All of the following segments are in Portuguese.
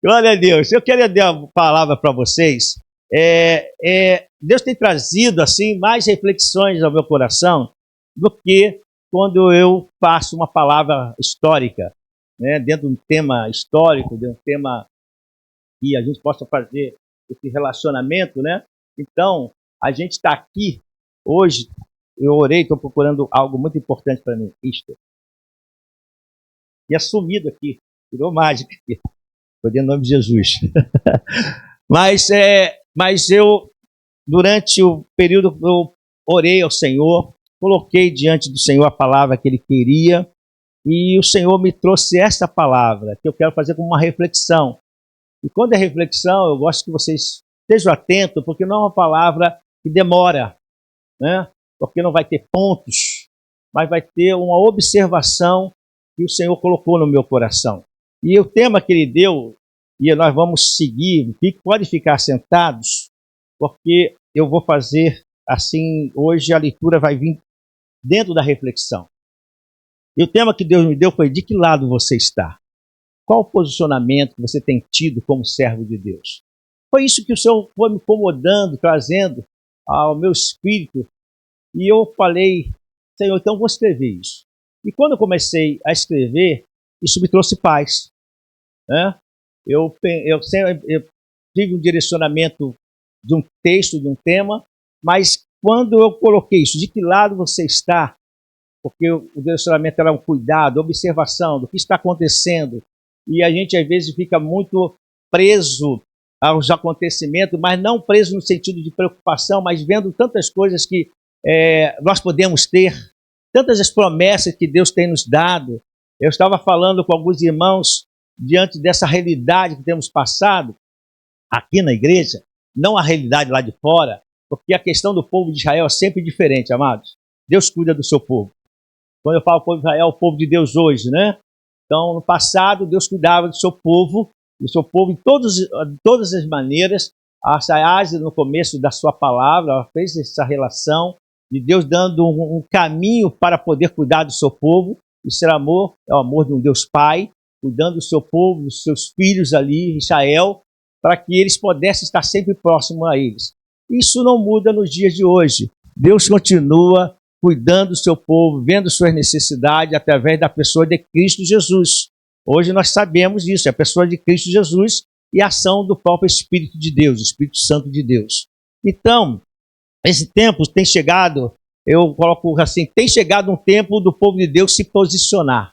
Glória a Deus. Eu queria dar uma palavra para vocês. Deus tem trazido assim mais reflexões ao meu coração do que quando eu faço uma palavra histórica, né, dentro de um tema histórico, de um tema que a gente possa fazer esse relacionamento, né? Então, a gente está aqui hoje. Eu orei, estou procurando algo muito importante para mim. Isto. E é sumido aqui, virou mágica aqui. Foi em nome de Jesus. Mas eu, durante o período, eu orei ao Senhor, coloquei diante do Senhor a palavra que Ele queria, e o Senhor me trouxe essa palavra, que eu quero fazer como uma reflexão. E quando é reflexão, eu gosto que vocês estejam atentos, porque não é uma palavra que demora, né? Porque não vai ter pontos, mas vai ter uma observação que o Senhor colocou no meu coração. E o tema que Ele deu, e nós vamos seguir, pode ficar sentados, porque eu vou fazer assim, hoje a leitura vai vir dentro da reflexão. E o tema que Deus me deu foi: de que lado você está? Qual o posicionamento que você tem tido como servo de Deus? Foi isso que o Senhor foi me incomodando, trazendo ao meu espírito. E eu falei: Senhor, então eu vou escrever isso. E quando eu comecei a escrever, isso me trouxe paz, né? Eu tive um direcionamento de um texto, de um tema, mas quando eu coloquei isso, de que lado você está? Porque o direcionamento era um cuidado, observação do que está acontecendo. E a gente às vezes fica muito preso aos acontecimentos, mas não preso no sentido de preocupação, mas vendo tantas coisas que nós podemos ter, tantas as promessas que Deus tem nos dado. Eu estava falando com alguns irmãos diante dessa realidade que temos passado aqui na igreja, não a realidade lá de fora, porque a questão do povo de Israel é sempre diferente, amados. Deus cuida do seu povo. Quando eu falo povo de Israel, é o povo de Deus hoje, né? Então, no passado, Deus cuidava do seu povo em todas as maneiras. A Sayase, no começo da sua palavra, ela fez essa relação de Deus dando um caminho para poder cuidar do seu povo. Isso é amor, é o amor de um Deus Pai, cuidando do seu povo, dos seus filhos ali, Israel, para que eles pudessem estar sempre próximos a eles. Isso não muda nos dias de hoje. Deus continua cuidando do seu povo, vendo suas necessidades através da pessoa de Cristo Jesus. Hoje nós sabemos disso, é a pessoa de Cristo Jesus e a ação do próprio Espírito de Deus, o Espírito Santo de Deus. Então, esse tempo tem chegado, eu coloco assim, tem chegado um tempo do povo de Deus se posicionar.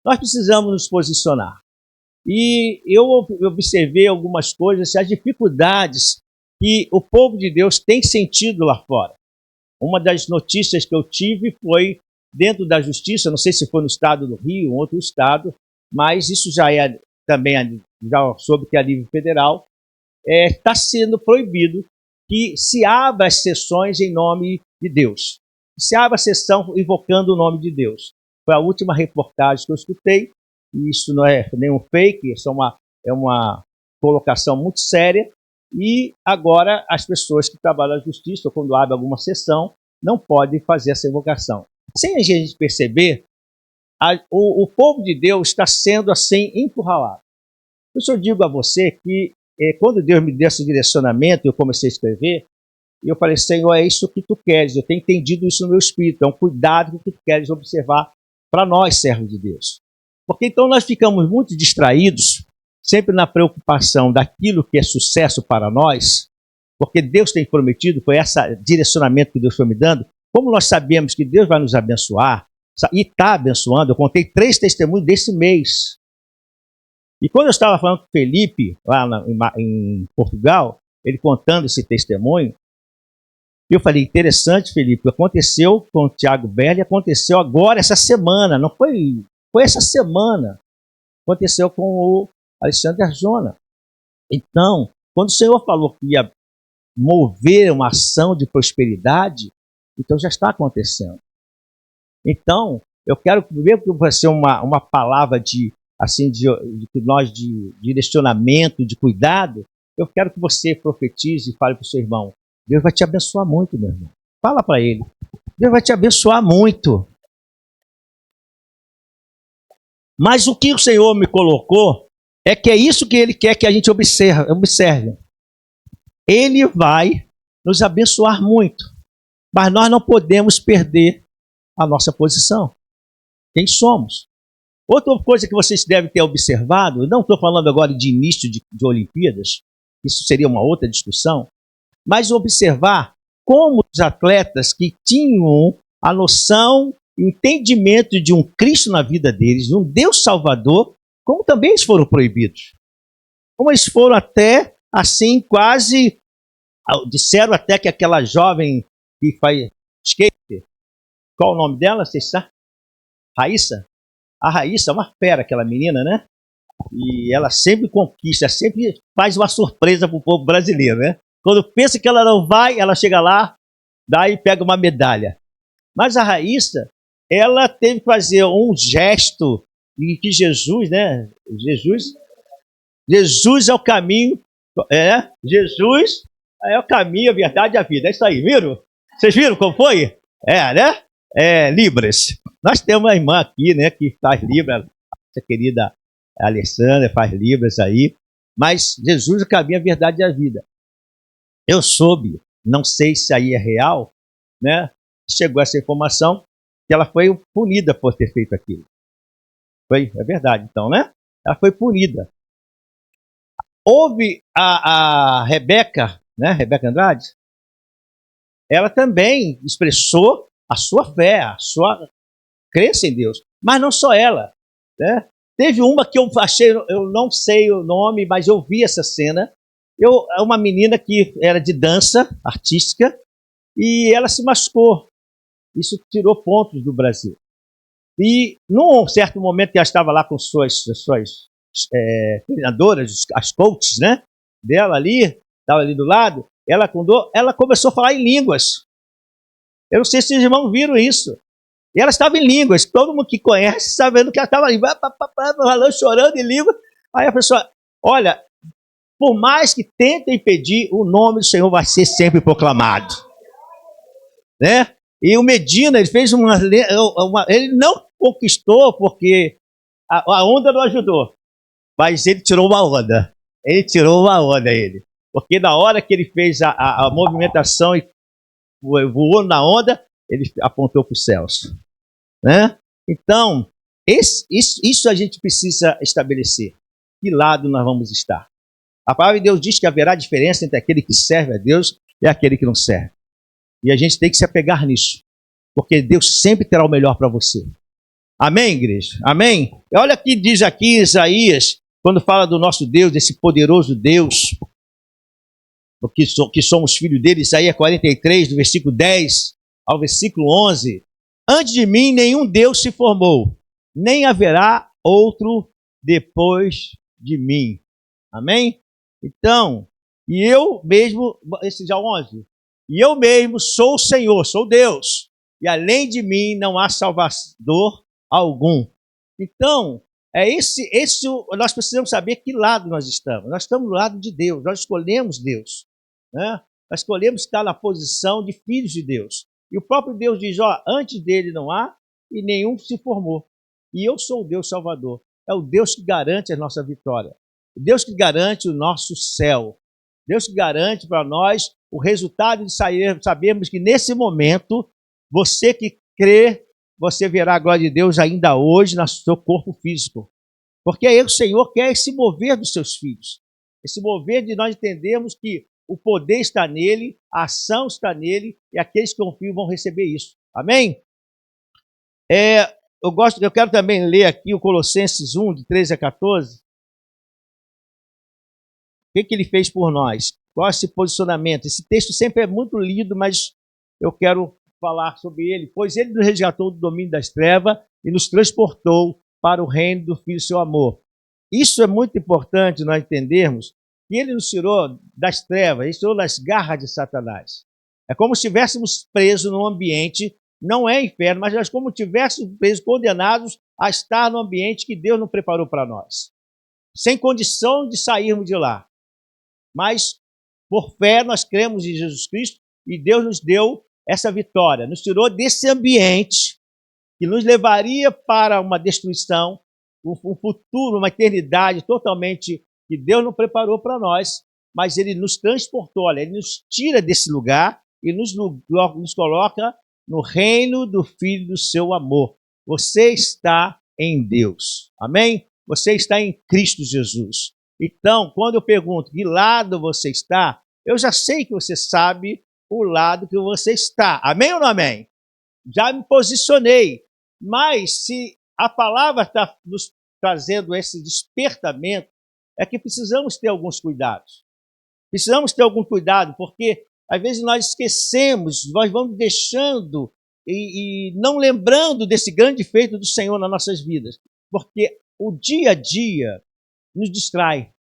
Nós precisamos nos posicionar. E eu observei algumas coisas, as dificuldades que o povo de Deus tem sentido lá fora. Uma das notícias que eu tive foi dentro da justiça, não sei se foi no estado do Rio, ou outro estado, mas isso já é também, já soube que é a nível federal, está sendo proibido que se abra as sessões em nome de Deus. Se abra a sessão invocando o nome de Deus. Foi a última reportagem que eu escutei, e isso não é nenhum fake, isso é uma colocação muito séria. E agora as pessoas que trabalham na justiça, quando abre alguma sessão, não podem fazer essa invocação. Sem a gente perceber, o povo de Deus está sendo assim encurralado. Por isso eu digo a você que quando Deus me deu esse direcionamento, eu comecei a escrever, e eu falei: Senhor, é isso que tu queres, eu tenho entendido isso no meu espírito, é um cuidado que tu queres observar para nós, servos de Deus. Porque então nós ficamos muito distraídos, sempre na preocupação daquilo que é sucesso para nós, porque Deus tem prometido, foi esse direcionamento que Deus foi me dando. Como nós sabemos que Deus vai nos abençoar, e está abençoando, eu contei 3 testemunhos desse mês. E quando eu estava falando com o Felipe, lá em Portugal, ele contando esse testemunho, eu falei: interessante, Felipe, aconteceu com o Tiago Berli, aconteceu agora, essa semana, não foi essa semana, aconteceu com o Alexandre Arjona. Então, quando o Senhor falou que ia mover uma ação de prosperidade, então já está acontecendo. Então, eu quero primeiro que vai ser uma palavra de direcionamento, de cuidado. Eu quero que você profetize e fale para o seu irmão: Deus vai te abençoar muito, meu irmão. Fala para ele: Deus vai te abençoar muito. Mas o que o Senhor me colocou é que é isso que ele quer que a gente observe. Ele vai nos abençoar muito, mas nós não podemos perder a nossa posição. Quem somos? Outra coisa que vocês devem ter observado, não estou falando agora de início de Olimpíadas, isso seria uma outra discussão, mas observar como os atletas que tinham a noção e o entendimento de um Cristo na vida deles, de um Deus Salvador, como também eles foram proibidos. Como eles foram até, assim, quase, disseram até que aquela jovem que faz skate, qual o nome dela, vocês sabem? Raíssa? A Raíssa é uma fera, aquela menina, né? E ela sempre conquista, sempre faz uma surpresa para o povo brasileiro, né? Quando pensa que ela não vai, ela chega lá, dá e pega uma medalha. Mas a Raíssa, ela teve que fazer um gesto em que Jesus, né? Jesus é o caminho, Jesus é o caminho, a verdade e a vida. É isso aí, viram? Vocês viram como foi? Né? Libras. Nós temos uma irmã aqui, né, que faz Libras, essa querida Alessandra faz Libras aí, mas Jesus é o caminho, a verdade e a vida. Eu soube, não sei se aí é real, né? Chegou essa informação que ela foi punida por ter feito aquilo. É verdade, então, né? Ela foi punida. Houve a Rebeca, né? Rebeca Andrade, ela também expressou a sua fé, a sua crença em Deus. Mas não só ela, né? Teve uma que eu achei, eu não sei o nome, mas eu vi essa cena. Uma menina que era de dança artística e ela se machucou. Isso tirou pontos do Brasil. E num certo momento que ela estava lá com suas treinadoras, as coaches, né, dela ali, estava ali do lado, ela começou a falar em línguas. Eu não sei se os irmãos viram isso. E ela estava em línguas, todo mundo que conhece sabendo que ela estava ali, chorando em línguas. Aí a pessoa, olha, por mais que tentem impedir, o nome do Senhor vai ser sempre proclamado. Né? E o Medina, ele fez ele não conquistou porque a onda não ajudou, mas ele tirou uma onda. Ele. Porque na hora que ele fez a movimentação e voou na onda, ele apontou para os céus. Né? Então, isso a gente precisa estabelecer. Que lado nós vamos estar? A palavra de Deus diz que haverá diferença entre aquele que serve a Deus e aquele que não serve. E a gente tem que se apegar nisso, porque Deus sempre terá o melhor para você. Amém, igreja? Amém? Olha o que diz aqui Isaías, quando fala do nosso Deus, desse poderoso Deus, que somos filhos dele, Isaías 43, do versículo 10 ao versículo 11. Antes de mim nenhum Deus se formou, nem haverá outro depois de mim. Amém? Então, e eu mesmo, esse já 11, e eu mesmo sou o Senhor, sou Deus, e além de mim não há salvador algum. Então, nós precisamos saber que lado nós estamos. Nós estamos do lado de Deus, nós escolhemos Deus. Né? Nós escolhemos estar na posição de filhos de Deus. E o próprio Deus diz, antes dele não há e nenhum se formou. E eu sou o Deus Salvador. É o Deus que garante a nossa vitória. O Deus que garante o nosso céu. Deus que garante para nós o resultado de sabermos que nesse momento, você que crê, você verá a glória de Deus ainda hoje no seu corpo físico. Porque aí o Senhor quer esse mover dos seus filhos. Esse mover de nós entendermos que o poder está nele, a ação está nele, e aqueles que confiam vão receber isso. Amém? Eu quero também ler aqui o Colossenses 1, de 13 a 14. O que ele fez por nós? Qual é esse posicionamento? Esse texto sempre é muito lido, mas eu quero falar sobre ele. Pois ele nos resgatou do domínio das trevas e nos transportou para o reino do Filho do seu amor. Isso é muito importante nós entendermos, que ele nos tirou das trevas, ele tirou das garras de Satanás. É como se estivéssemos presos num ambiente, não é inferno, mas nós como se estivéssemos presos, condenados a estar no ambiente que Deus não preparou para nós. Sem condição de sairmos de lá. Mas, por fé, nós cremos em Jesus Cristo e Deus nos deu essa vitória. Nos tirou desse ambiente que nos levaria para uma destruição um futuro, uma eternidade totalmente que Deus não preparou para nós, mas Ele nos transportou, olha, Ele nos tira desse lugar e nos coloca no reino do Filho do seu amor. Você está em Deus, amém? Você está em Cristo Jesus. Então, quando eu pergunto que lado você está, eu já sei que você sabe o lado que você está, amém ou não amém? Já me posicionei, mas se a palavra está nos trazendo esse despertamento, é que precisamos ter alguns cuidados. Precisamos ter algum cuidado, porque às vezes nós esquecemos, nós vamos deixando e não lembrando desse grande feito do Senhor nas nossas vidas, porque o dia a dia nos distrai.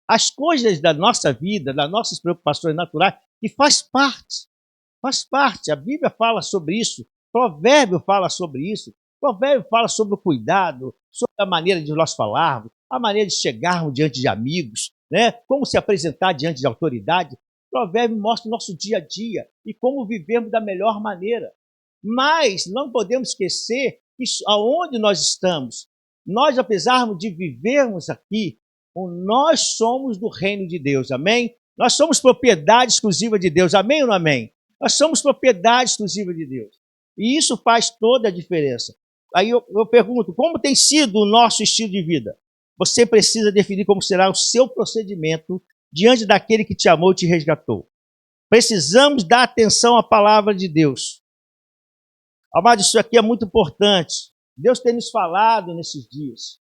As coisas da nossa vida, das nossas preocupações naturais, que faz parte. A Bíblia fala sobre isso, Provérbio fala sobre isso, Provérbio fala sobre o cuidado, sobre a maneira de nós falarmos, a maneira de chegarmos diante de amigos, né? Como se apresentar diante de autoridade. Provérbio mostra o nosso dia a dia e como vivemos da melhor maneira. Mas não podemos esquecer que aonde nós estamos, nós, apesar de vivermos aqui, nós somos do reino de Deus, amém? Nós somos propriedade exclusiva de Deus, amém ou não amém? Nós somos propriedade exclusiva de Deus. E isso faz toda a diferença. Aí eu pergunto, como tem sido o nosso estilo de vida? Você precisa definir como será o seu procedimento diante daquele que te amou e te resgatou. Precisamos dar atenção à palavra de Deus. Amado, isso aqui é muito importante. Deus tem nos falado nesses dias,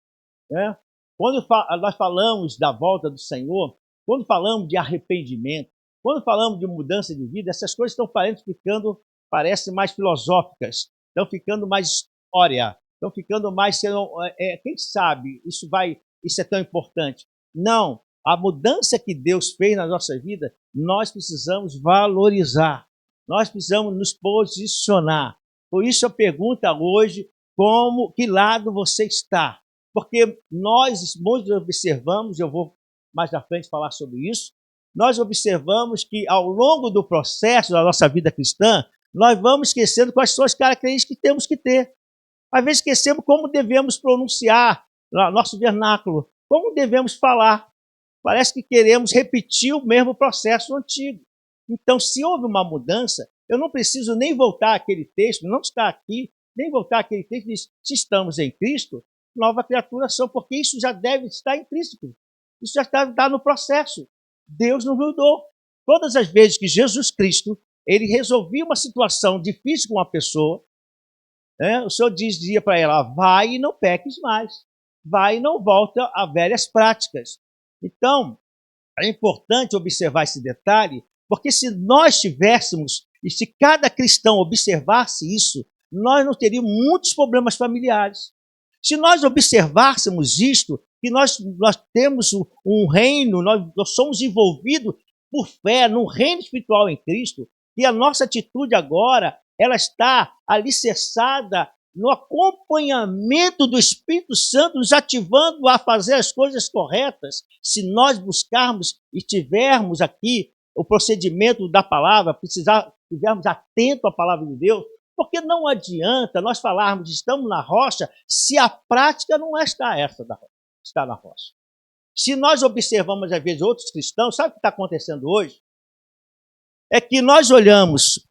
né? Quando nós falamos da volta do Senhor, quando falamos de arrependimento, quando falamos de mudança de vida, essas coisas estão ficando, parece mais filosóficas, estão ficando mais história, estão ficando mais, quem sabe, isso é tão importante. Não, a mudança que Deus fez na nossa vida, nós precisamos valorizar, nós precisamos nos posicionar. Por isso a pergunta hoje, que lado você está? Porque nós observamos, eu vou mais à frente falar sobre isso, nós observamos que ao longo do processo da nossa vida cristã, nós vamos esquecendo quais são as características que temos que ter. Às vezes esquecemos como devemos pronunciar nosso vernáculo, como devemos falar. Parece que queremos repetir o mesmo processo antigo. Então, se houve uma mudança, eu não preciso nem voltar àquele texto, não está aqui, nem voltar àquele texto que diz, se estamos em Cristo, nova criatura são, porque isso já deve estar intrínseco. Isso já está no processo. Deus não mudou. Todas as vezes que Jesus Cristo ele resolvia uma situação difícil com uma pessoa, né, o Senhor dizia para ela, vai e não peques mais. Vai e não volta a velhas práticas. Então, é importante observar esse detalhe, porque se nós tivéssemos, e se cada cristão observasse isso, nós não teríamos muitos problemas familiares. Se nós observássemos isto, que nós temos um reino, nós somos envolvidos por fé num reino espiritual em Cristo, e a nossa atitude agora, ela está alicerçada no acompanhamento do Espírito Santo, nos ativando a fazer as coisas corretas. Se nós buscarmos e tivermos aqui o procedimento da palavra, estivermos atentos à palavra de Deus, porque não adianta nós falarmos estamos na rocha se a prática não está na rocha. Se nós observamos, às vezes, outros cristãos, sabe o que está acontecendo hoje? É que nós olhamos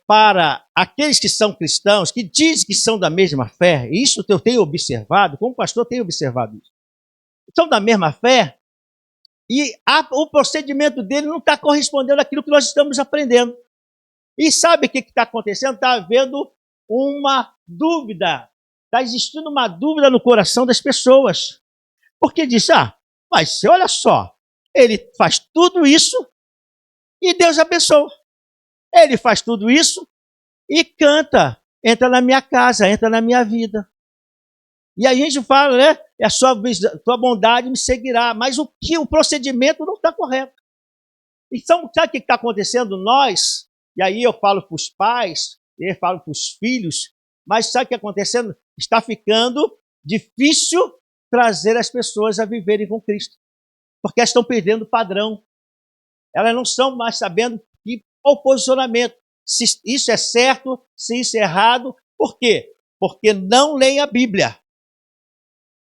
para aqueles que são cristãos, que dizem que são da mesma fé, e isso eu tenho observado, como pastor tenho observado isso, são da mesma fé, e o procedimento dele não está correspondendo àquilo que nós estamos aprendendo. E sabe o que está acontecendo? Está havendo uma dúvida, está existindo uma dúvida no coração das pessoas. Porque diz, mas olha só, ele faz tudo isso e Deus abençoa. Ele faz tudo isso e canta, entra na minha casa, entra na minha vida. E a gente fala, né? A sua bondade me seguirá, mas o procedimento não está correto. Então, sabe o que está acontecendo? Nós, e aí eu falo para os pais, eu falo para os filhos, mas sabe o que está acontecendo? Está ficando difícil trazer as pessoas a viverem com Cristo, porque elas estão perdendo o padrão. Elas não estão mais sabendo qual o posicionamento, se isso é certo, se isso é errado. Por quê? Porque não leem a Bíblia.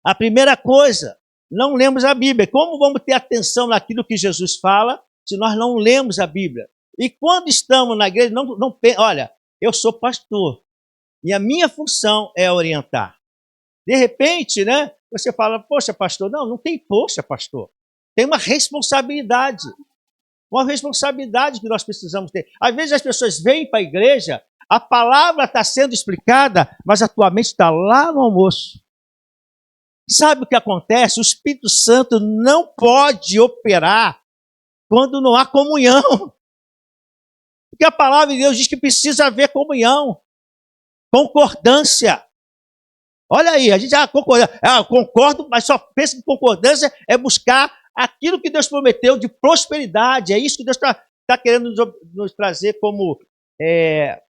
A primeira coisa, não lemos a Bíblia. Como vamos ter atenção naquilo que Jesus fala se nós não lemos a Bíblia? E quando estamos na igreja, olha, eu sou pastor e a minha função é orientar. De repente, né, você fala, poxa, pastor, não tem poxa, pastor. Tem uma responsabilidade que nós precisamos ter. Às vezes as pessoas vêm para a igreja, a palavra está sendo explicada, mas a tua mente está lá no almoço. Sabe o que acontece? O Espírito Santo não pode operar quando não há comunhão. Porque a palavra de Deus diz que precisa haver comunhão, concordância. Olha aí, a gente concordo, mas só pensa que concordância é buscar aquilo que Deus prometeu de prosperidade. É isso que Deus está querendo nos trazer como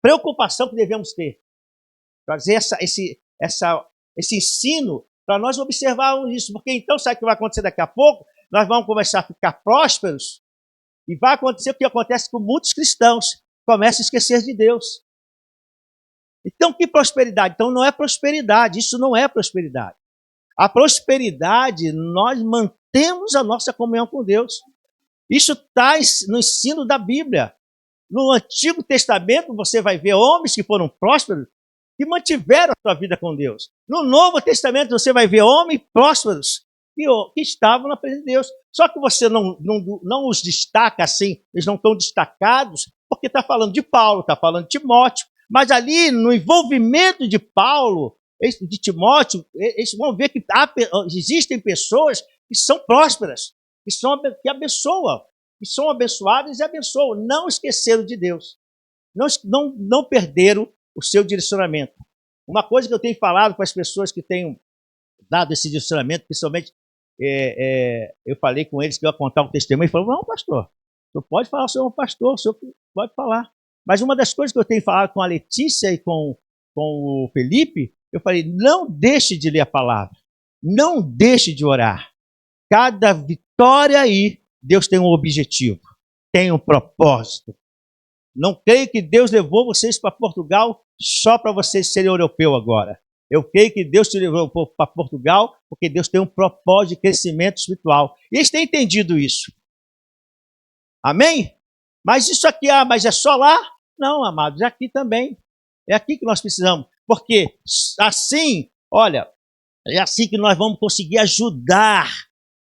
preocupação que devemos ter. Trazer esse ensino para nós observarmos isso. Porque então, sabe o que vai acontecer daqui a pouco? Nós vamos começar a ficar prósperos e vai acontecer o que acontece com muitos cristãos. Começam a esquecer de Deus. Então, que prosperidade? Então, não é prosperidade. Isso não é prosperidade. A prosperidade, nós mantemos a nossa comunhão com Deus. Isso está no ensino da Bíblia. No Antigo Testamento, você vai ver homens que foram prósperos que mantiveram a sua vida com Deus. No Novo Testamento, você vai ver homens prósperos que estavam na presença de Deus. Só que você não os destaca assim, eles não estão destacados, porque está falando de Paulo, está falando de Timóteo. Mas ali, no envolvimento de Paulo, de Timóteo, eles vão ver que existem pessoas que são prósperas, que abençoam, que são abençoadas e abençoam. Não esqueceram de Deus. Não perderam o seu direcionamento. Uma coisa que eu tenho falado com as pessoas que têm dado esse direcionamento, principalmente, eu falei com eles que eu ia contar um testemunho, e falaram, não, pastor, o senhor pode falar, o senhor é um pastor, o senhor pode falar. Mas uma das coisas que eu tenho falado com a Letícia e com o Felipe, eu falei, não deixe de ler a palavra, não deixe de orar. Cada vitória aí, Deus tem um objetivo, tem um propósito. Não creio que Deus levou vocês para Portugal só para vocês serem europeu agora. Eu creio que Deus te levou para Portugal porque Deus tem um propósito de crescimento espiritual. E eles têm entendido isso. Amém? Mas isso aqui, mas é só lá? Não, amados, é aqui também. É aqui que nós precisamos. Porque assim, olha, é assim que nós vamos conseguir ajudar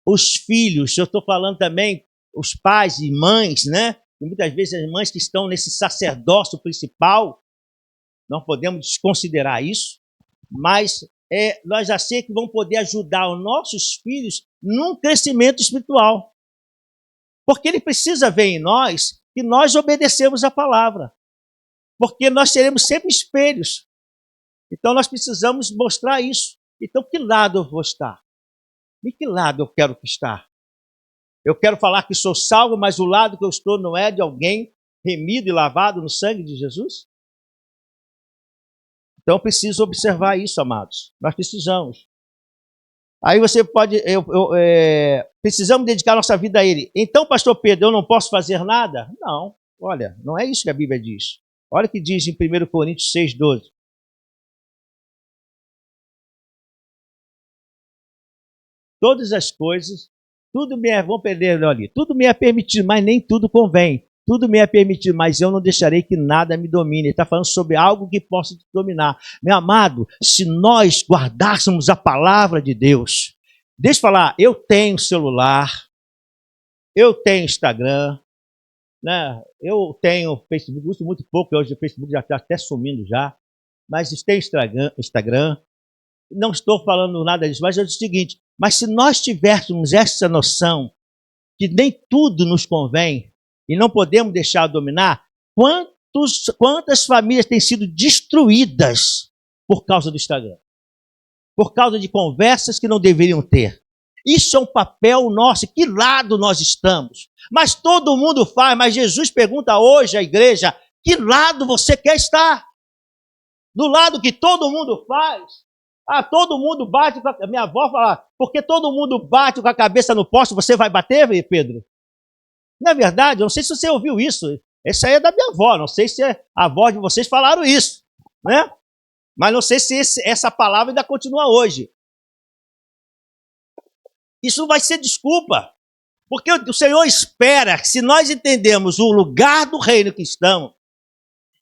os filhos. Eu estou falando também os pais e mães, né? E muitas vezes as mães que estão nesse sacerdócio principal, não podemos desconsiderar isso, mas nós já sei que vamos poder ajudar os nossos filhos num crescimento espiritual. Porque ele precisa ver em nós que nós obedecemos a palavra. Porque nós seremos sempre espelhos. Então nós precisamos mostrar isso. Então que lado eu vou estar? De que lado eu quero estar? Eu quero falar que sou salvo, mas o lado que eu estou não é de alguém remido e lavado no sangue de Jesus? Então eu preciso observar isso, amados. Nós precisamos. Aí você pode... precisamos dedicar nossa vida a Ele. Então, pastor Pedro, eu não posso fazer nada? Não. Olha, não é isso que a Bíblia diz. Olha o que diz em 1 Coríntios 6,12. Todas as coisas, tudo me é, vamos perder ali, tudo me é permitido, mas nem tudo convém. Tudo me é permitido, mas eu não deixarei que nada me domine. Ele está falando sobre algo que possa te dominar. Meu amado, se nós guardássemos a palavra de Deus, deixa eu falar, eu tenho celular, eu tenho Instagram, né? Eu tenho Facebook, uso muito pouco, hoje o Facebook já está até sumindo já, mas tenho Instagram. Não estou falando nada disso, mas é o seguinte, mas se nós tivéssemos essa noção que nem tudo nos convém e não podemos deixar dominar, quantas famílias têm sido destruídas por causa do Instagram? Por causa de conversas que não deveriam ter. Isso é um papel nosso, que lado nós estamos? Mas todo mundo faz, mas Jesus pergunta hoje à igreja, que lado você quer estar? Do lado que todo mundo faz? Todo mundo bate com a... Minha avó fala, porque todo mundo bate com a cabeça no poste, você vai bater, Pedro? Não é verdade? Eu não sei se você ouviu isso. Isso aí é da minha avó, não sei se a avó de vocês falaram isso, né? Mas não sei se essa palavra ainda continua hoje. Isso não vai ser desculpa. Porque o Senhor espera que, se nós entendemos o lugar do reino que estamos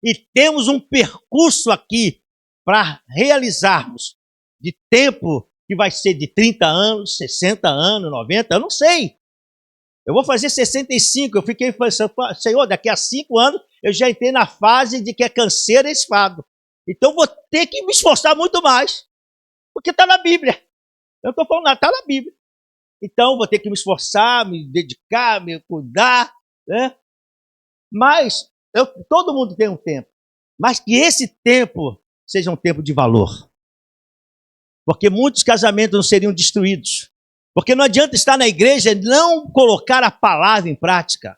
e temos um percurso aqui para realizarmos de tempo que vai ser de 30 anos, 60 anos, 90, eu não sei. Eu vou fazer 65, eu fiquei pensando, Senhor, daqui a 5 anos eu já entrei na fase de que é canseira e esfado. Então vou ter que me esforçar muito mais, porque está na Bíblia. Eu não estou falando nada, está na Bíblia. Então vou ter que me esforçar, me dedicar, me cuidar, né? Mas todo mundo tem um tempo. Mas que esse tempo seja um tempo de valor. Porque muitos casamentos não seriam destruídos. Porque não adianta estar na igreja e não colocar a palavra em prática.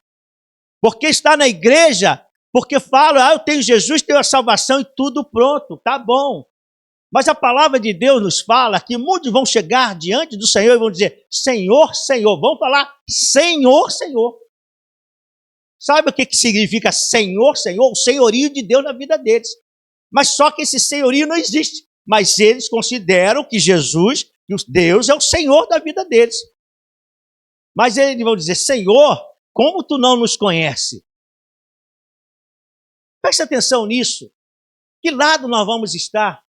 Porque estar na igreja, porque fala, eu tenho Jesus, tenho a salvação e tudo pronto, tá bom. Mas a palavra de Deus nos fala que muitos vão chegar diante do Senhor e vão dizer, Senhor, Senhor. Vão falar, Senhor, Senhor. Sabe o que significa Senhor, Senhor? O senhorio de Deus na vida deles. Mas só que esse senhorio não existe. Mas eles consideram que Jesus, que Deus, é o Senhor da vida deles. Mas eles vão dizer, Senhor, como tu não nos conhece? Preste atenção nisso. Que lado nós vamos estar?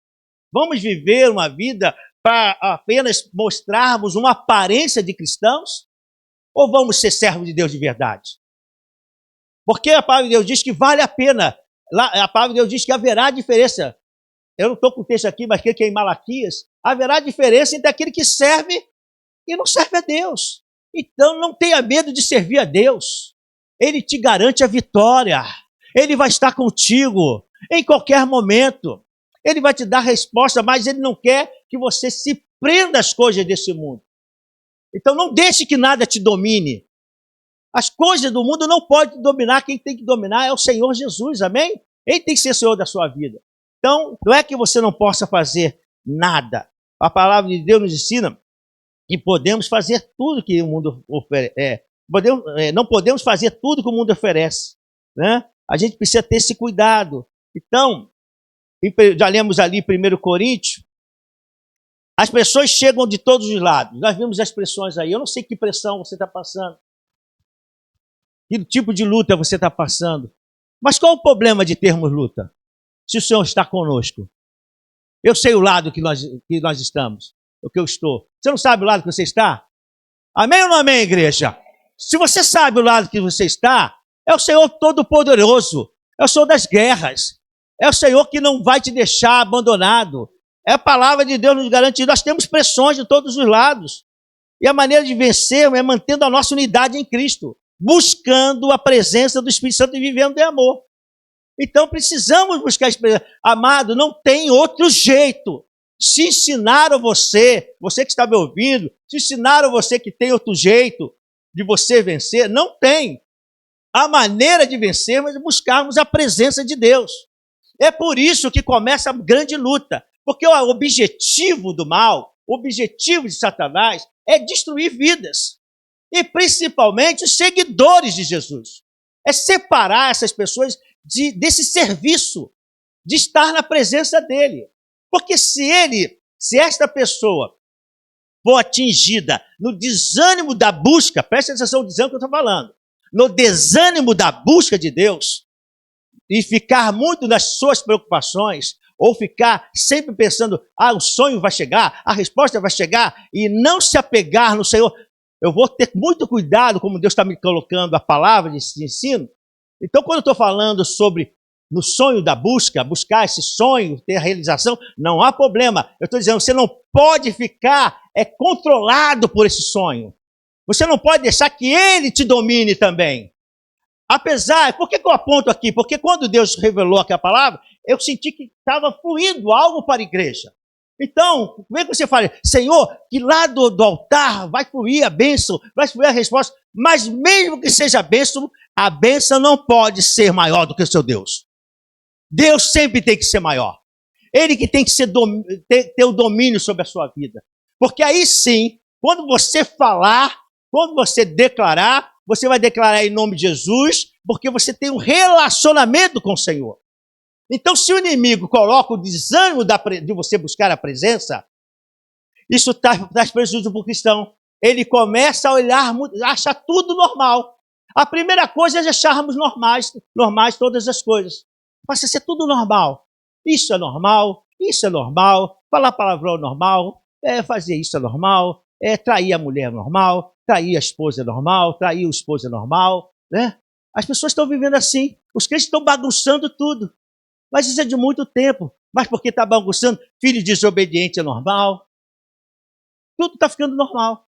Vamos viver uma vida para apenas mostrarmos uma aparência de cristãos? Ou vamos ser servos de Deus de verdade? Porque a palavra de Deus diz que vale a pena. A palavra de Deus diz que haverá diferença. Eu não estou com o texto aqui, mas que é em Malaquias. Haverá diferença entre aquele que serve e não serve a Deus. Então não tenha medo de servir a Deus. Ele te garante a vitória. Ele vai estar contigo em qualquer momento. Ele vai te dar resposta, mas ele não quer que você se prenda às coisas desse mundo. Então não deixe que nada te domine. As coisas do mundo não podem dominar. Quem tem que dominar é o Senhor Jesus, amém? Ele tem que ser Senhor da sua vida. Então, não é que você não possa fazer nada. A palavra de Deus nos ensina que podemos fazer tudo que o mundo oferece. Não podemos fazer tudo que o mundo oferece, né? A gente precisa ter esse cuidado. Então, já lemos ali 1 Coríntios, as pressões chegam de todos os lados. Nós vimos as pressões aí. Eu não sei que pressão você está passando. Que tipo de luta você está passando. Mas qual o problema de termos luta? Se o Senhor está conosco. Eu sei o lado que nós estamos, o que eu estou. Você não sabe o lado que você está? Amém ou não amém, igreja? Se você sabe o lado que você está, é o Senhor Todo-Poderoso, é o Senhor das guerras, é o Senhor que não vai te deixar abandonado. É a palavra de Deus nos garante. Nós temos pressões de todos os lados. E a maneira de vencer é mantendo a nossa unidade em Cristo, buscando a presença do Espírito Santo e vivendo em amor. Então precisamos buscar a experiência. Amado, não tem outro jeito. Se ensinaram você que está me ouvindo, se ensinaram você que tem outro jeito de você vencer, não tem. A maneira de vencer é buscarmos a presença de Deus. É por isso que começa a grande luta. Porque o objetivo do mal, o objetivo de Satanás é destruir vidas. E principalmente os seguidores de Jesus. É separar essas pessoas desse serviço, de estar na presença dele. Porque se esta pessoa for atingida no desânimo da busca, preste atenção no desânimo que eu estou falando, no desânimo da busca de Deus, e ficar muito nas suas preocupações, ou ficar sempre pensando, o sonho vai chegar, a resposta vai chegar, e não se apegar no Senhor, eu vou ter muito cuidado como Deus está me colocando a palavra de ensino. Então, quando eu estou falando sobre no sonho da busca, buscar esse sonho, ter a realização, não há problema. Eu estou dizendo, você não pode ficar controlado por esse sonho. Você não pode deixar que ele te domine também. Apesar, por que eu aponto aqui? Porque quando Deus revelou aqui a palavra, eu senti que estava fluindo algo para a igreja. Então, como é que você fala, Senhor, que lá do altar vai fluir a bênção, vai fluir a resposta, mas mesmo que seja a bênção não pode ser maior do que o seu Deus. Deus sempre tem que ser maior. Ele que tem que ter o domínio sobre a sua vida. Porque aí sim, quando você falar, quando você declarar, você vai declarar em nome de Jesus, porque você tem um relacionamento com o Senhor. Então, se o inimigo coloca o desânimo de você buscar a presença, isso traz prejuízo para o cristão. ele começa a olhar, acha tudo normal. A primeira coisa é acharmos normais todas as coisas. Passa a ser tudo normal. Isso é normal, falar palavrão é normal, fazer isso é normal, trair a mulher é normal, trair a esposa é normal, trair o esposo é normal, né? As pessoas estão vivendo assim, os crentes estão bagunçando tudo. Mas isso é de muito tempo. Mas porque está bagunçando, filho desobediente é normal. Tudo está ficando normal,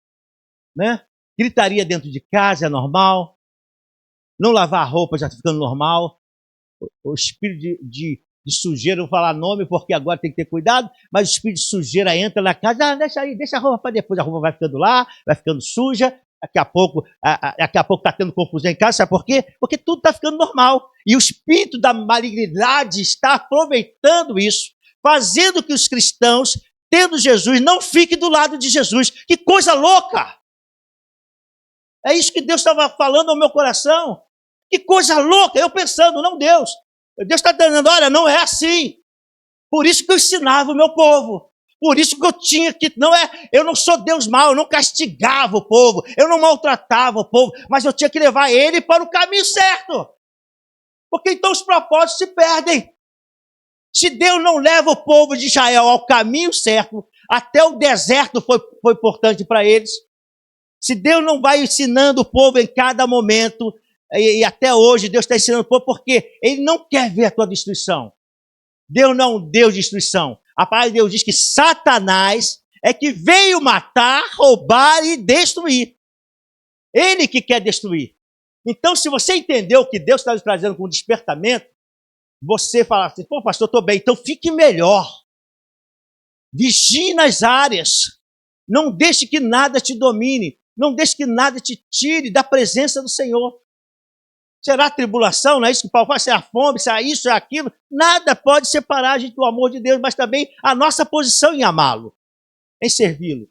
né? Gritaria dentro de casa é normal. Não lavar a roupa já está ficando normal. O espírito de sujeira, não vou falar nome porque agora tem que ter cuidado, mas o espírito de sujeira entra na casa, deixa aí, deixa a roupa para depois, a roupa vai ficando lá, vai ficando suja, daqui a pouco está tendo confusão em casa, sabe por quê? Porque tudo está ficando normal, e o espírito da malignidade está aproveitando isso, fazendo que os cristãos, tendo Jesus, não fiquem do lado de Jesus. Que coisa louca! É isso que Deus estava falando ao meu coração. Que coisa louca! Eu pensando, não Deus. Deus está dizendo, olha, não é assim. Por isso que eu ensinava o meu povo. Por isso que eu tinha que, eu não sou Deus mau, eu não castigava o povo, eu não maltratava o povo, mas eu tinha que levar ele para o caminho certo. Porque então os propósitos se perdem. Se Deus não leva o povo de Israel ao caminho certo, até o deserto foi importante para eles. Se Deus não vai ensinando o povo em cada momento, e até hoje Deus está ensinando o povo, porque Ele não quer ver a tua destruição. Deus não deu destruição. A palavra de Deus diz que Satanás é que veio matar, roubar e destruir. Ele que quer destruir. Então, se você entendeu o que Deus está nos trazendo com o despertamento, você fala assim, pô, pastor, estou bem, então fique melhor. Vigie nas áreas. Não deixe que nada te domine. Não deixe que nada te tire da presença do Senhor. Será tribulação, não é isso que Paulo fala? Será fome, será isso, será aquilo? Nada pode separar a gente do amor de Deus, mas também a nossa posição em amá-lo, em servi-lo.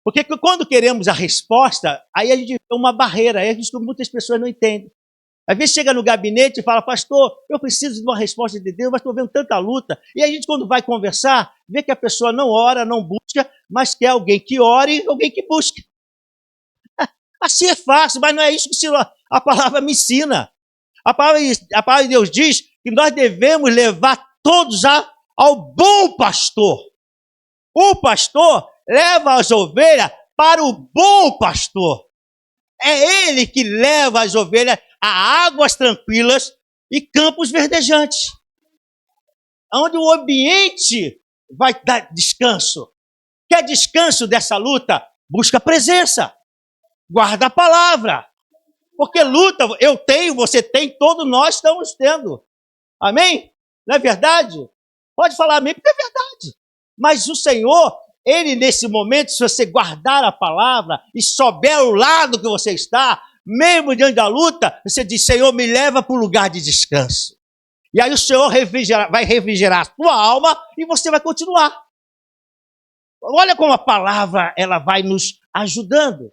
Porque quando queremos a resposta, aí a gente vê uma barreira, aí a gente, muitas pessoas não entendem. Às vezes chega no gabinete e fala, pastor, eu preciso de uma resposta de Deus, mas estou vendo tanta luta. E a gente, quando vai conversar, vê que a pessoa não ora, não busca, mas quer alguém que ore e alguém que busque. Assim é fácil, mas não é isso que a palavra me ensina. A palavra de Deus diz que nós devemos levar todos ao bom pastor. O pastor leva as ovelhas para o bom pastor. É ele que leva as ovelhas a águas tranquilas e campos verdejantes, onde o ambiente vai dar descanso. Quer descanso dessa luta? Busca a presença. Guarda a palavra. Porque luta, eu tenho, você tem, todos nós estamos tendo. Amém? Não é verdade? Pode falar amém, porque é verdade. Mas o Senhor, Ele nesse momento, se você guardar a palavra e souber o lado que você está, mesmo diante da luta, você diz, Senhor, me leva para o lugar de descanso. E aí o Senhor vai refrigerar a sua alma e você vai continuar. Olha como a palavra ela vai nos ajudando.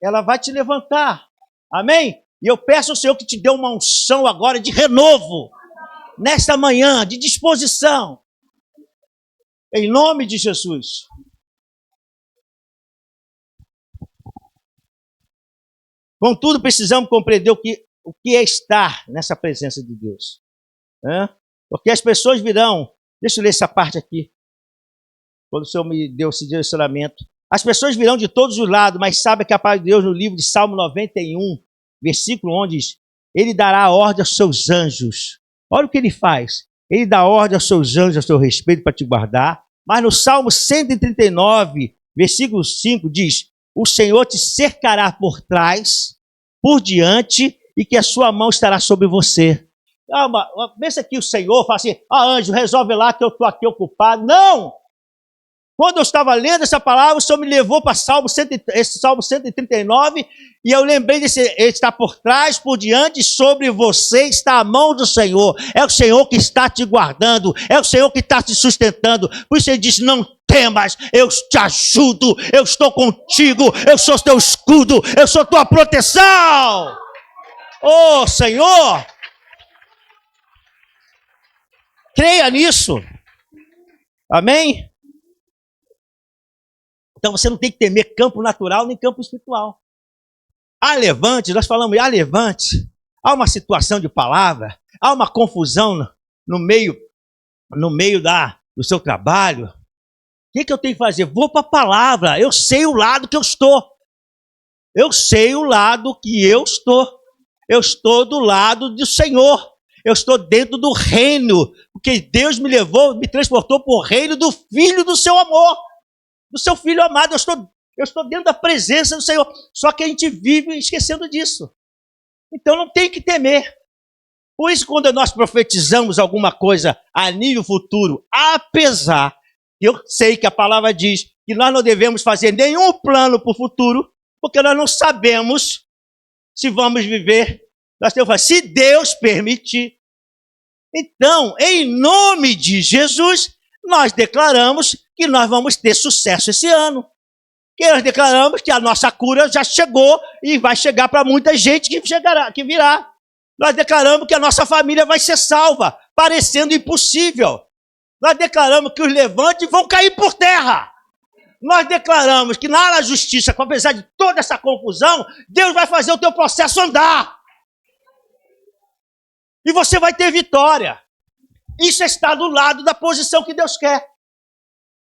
Ela vai te levantar. Amém? E eu peço ao Senhor que te dê uma unção agora de renovo. Nesta manhã, de disposição. Em nome de Jesus. Contudo, precisamos compreender o que é estar nessa presença de Deus. Porque as pessoas virão. Deixa eu ler essa parte aqui. Quando o Senhor me deu esse direcionamento. As pessoas virão de todos os lados, mas sabe que a palavra de Deus no livro de Salmo 91, versículo 1 diz, Ele dará ordem aos seus anjos. Olha o que Ele faz. Ele dá ordem aos seus anjos a seu respeito para te guardar. Mas no Salmo 139, versículo 5 diz, o Senhor te cercará por trás, por diante, e que a sua mão estará sobre você. Pensa que o Senhor fala assim, anjo, resolve lá que eu estou aqui ocupado. Não! Quando eu estava lendo essa palavra, o Senhor me levou para esse Salmo 139, e eu lembrei desse, ele está por trás, por diante, sobre você está a mão do Senhor. É o Senhor que está te guardando, é o Senhor que está te sustentando. Por isso ele diz, não temas, eu te ajudo, eu estou contigo, eu sou teu escudo, eu sou tua proteção. Oh, Senhor! Creia nisso. Amém? Então você não tem que temer campo natural nem campo espiritual. Há levante, nós falamos, há levante, há uma situação de palavra, há uma confusão no meio do seu trabalho. O que eu tenho que fazer? Vou para a palavra, eu sei o lado que eu estou. Eu sei o lado que eu estou. Eu estou do lado do Senhor. Eu estou dentro do reino, porque Deus me levou, me transportou para o reino do Filho do seu amor, do seu Filho amado. Eu estou dentro da presença do Senhor. Só que a gente vive esquecendo disso. Então não tem que temer. Por isso, quando nós profetizamos alguma coisa a nível futuro, apesar que eu sei que a palavra diz que nós não devemos fazer nenhum plano para o futuro, porque nós não sabemos se vamos viver. Nós temos que fazer, se Deus permitir. Então, em nome de Jesus, nós declaramos que nós vamos ter sucesso esse ano. Que nós declaramos que a nossa cura já chegou e vai chegar para muita gente que virá. Nós declaramos que a nossa família vai ser salva, parecendo impossível. Nós declaramos que os levantes vão cair por terra. Nós declaramos que na justiça, apesar de toda essa confusão, Deus vai fazer o teu processo andar. E você vai ter vitória. Isso está do lado da posição que Deus quer.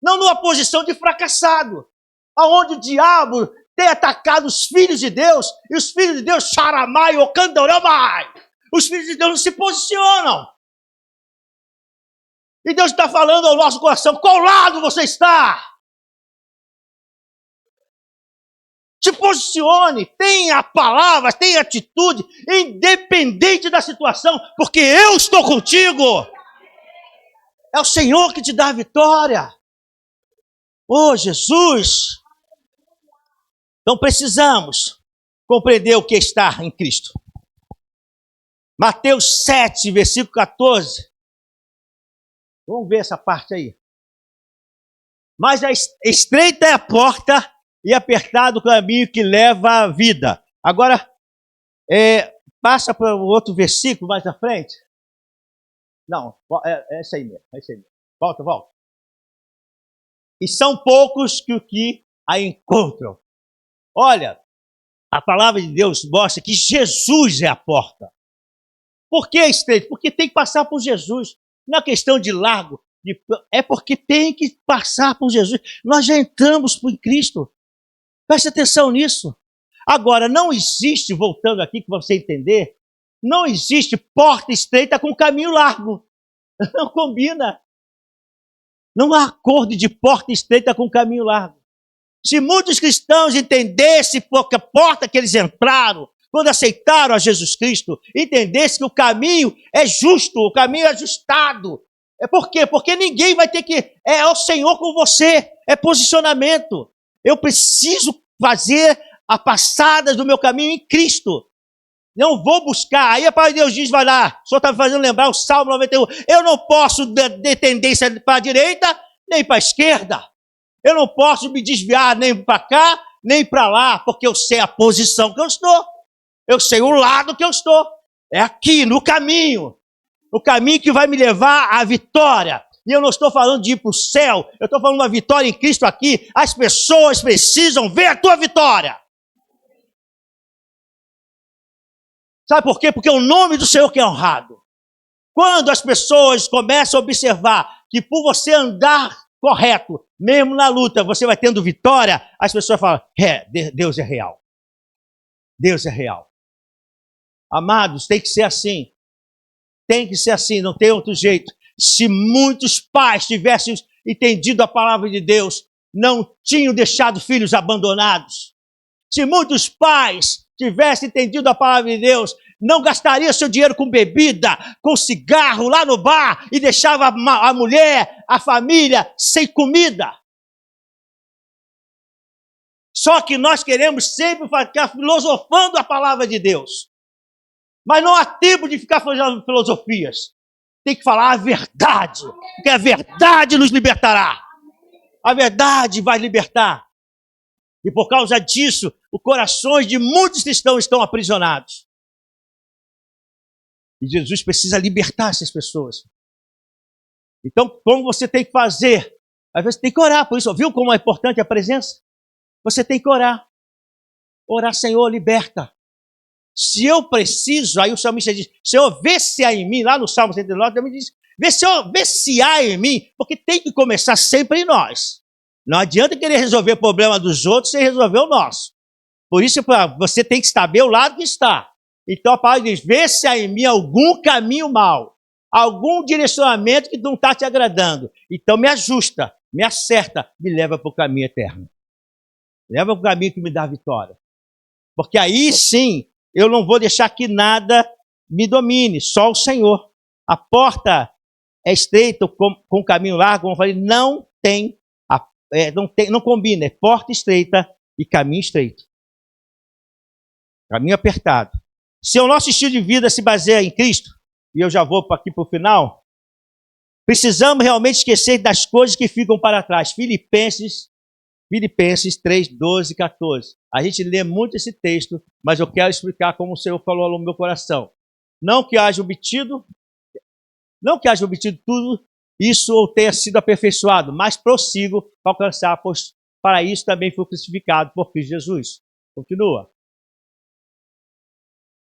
Não numa posição de fracassado, aonde o diabo tem atacado os filhos de Deus, e os filhos de Deus, charamai ou candoramai. Os filhos de Deus não se posicionam. E Deus está falando ao nosso coração, qual lado você está? Se posicione, tenha palavras, tenha atitude, independente da situação, porque eu estou contigo. É o Senhor que te dá a vitória. Oh, Jesus! Então precisamos compreender o que está em Cristo. Mateus 7, versículo 14. Vamos ver essa parte aí. Mas estreita é a porta e apertado o caminho que leva à vida. Agora, passa para o outro versículo mais à frente. Não, é esse aí mesmo. Volta. E são poucos que a encontram. Olha, a palavra de Deus mostra que Jesus é a porta. Por que estreito? Porque tem que passar por Jesus. Não é questão de largo, é porque tem que passar por Jesus. Nós já entramos em Cristo. Preste atenção nisso. Agora, não existe, voltando aqui para você entender, não existe porta estreita com caminho largo. Não combina. Não há acordo de porta estreita com caminho largo. Se muitos cristãos entendessem a porta que eles entraram, quando aceitaram a Jesus Cristo, entendessem que o caminho é justo, o caminho é ajustado. É por quê? Porque ninguém vai ter que... É o Senhor com você, é posicionamento. Eu preciso fazer a passada do meu caminho em Cristo. Não vou buscar. Aí a palavra de Deus diz, vai lá, o Senhor está me fazendo lembrar o Salmo 91. Eu não posso ter tendência para a direita, nem para a esquerda. Eu não posso me desviar nem para cá, nem para lá, porque eu sei a posição que eu estou. Eu sei o lado que eu estou. É aqui, no caminho. O caminho que vai me levar à vitória. E eu não estou falando de ir para o céu. Eu estou falando de uma vitória em Cristo aqui. As pessoas precisam ver a tua vitória. Sabe por quê? Porque o nome do Senhor que é honrado. Quando as pessoas começam a observar que por você andar correto, mesmo na luta, você vai tendo vitória, as pessoas falam, Deus é real. Deus é real. Amados, tem que ser assim. Tem que ser assim, não tem outro jeito. Se muitos pais tivessem entendido a palavra de Deus, não tinham deixado filhos abandonados. Se muitos pais tivessem entendido a palavra de Deus, não gastaria seu dinheiro com bebida, com cigarro lá no bar e deixava a mulher, a família sem comida. Só que nós queremos sempre ficar filosofando a palavra de Deus. Mas não há tempo de ficar fazendo filosofias. Tem que falar a verdade, porque a verdade nos libertará. A verdade vai libertar. E por causa disso, os corações de muitos cristãos estão aprisionados. E Jesus precisa libertar essas pessoas. Então, como você tem que fazer? Às vezes tem que orar por isso. Viu como é importante a presença? Você tem que orar. Orar, Senhor, liberta. Se eu preciso, aí o salmista diz, Senhor, vê se há em mim, lá no Salmo 109, também diz, Senhor, vê se há em mim, porque tem que começar sempre em nós. Não adianta querer resolver o problema dos outros sem resolver o nosso. Por isso, você tem que saber o lado que está. Então a palavra diz, vê se há em mim algum caminho mau, algum direcionamento que não está te agradando. Então me ajusta, me acerta, me leva para o caminho eterno. Leva para o caminho que me dá vitória. Porque aí sim, eu não vou deixar que nada me domine, só o Senhor. A porta é estreita, com o caminho largo, como eu falei, não combina, é porta estreita e caminho estreito. Caminho apertado. Se o nosso estilo de vida se baseia em Cristo, e eu já vou aqui para o final, precisamos realmente esquecer das coisas que ficam para trás. Filipenses 3, 12 e 14. A gente lê muito esse texto, mas eu quero explicar como o Senhor falou no meu coração. Não que haja obtido tudo isso ou tenha sido aperfeiçoado, mas prossigo para alcançar, pois para isso também fui crucificado por Cristo Jesus. Continua.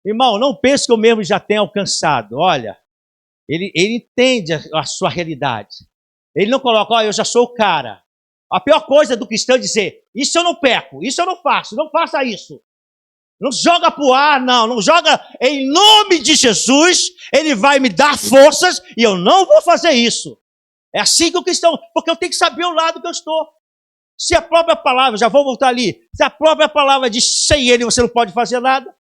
Irmão, não pense que eu mesmo já tenha alcançado. Olha, ele entende a sua realidade. Ele não coloca, eu já sou o cara. A pior coisa do cristão é dizer, isso eu não peco, isso eu não faço, não faça isso. Não joga pro ar, não joga em nome de Jesus, ele vai me dar forças e eu não vou fazer isso. É assim que o cristão, porque eu tenho que saber o lado que eu estou. Se a própria palavra, já vou voltar ali, se a própria palavra diz, sem ele você não pode fazer nada.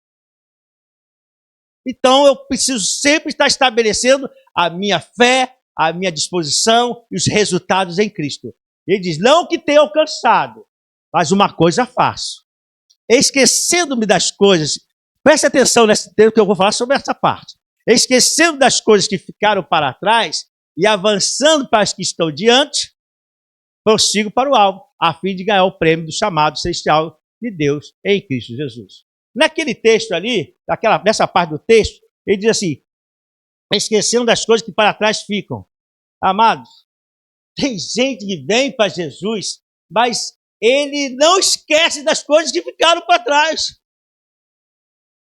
Então eu preciso sempre estar estabelecendo a minha fé, a minha disposição e os resultados em Cristo. Ele diz, não que tenha alcançado, mas uma coisa faço. Esquecendo-me das coisas, preste atenção nesse texto que eu vou falar sobre essa parte. Esquecendo das coisas que ficaram para trás e avançando para as que estão diante, prossigo para o alvo, a fim de ganhar o prêmio do chamado celestial de Deus em Cristo Jesus. Naquele texto ali, nessa parte do texto, ele diz assim, esquecendo das coisas que para trás ficam. Amados, tem gente que vem para Jesus, mas ele não esquece das coisas que ficaram para trás.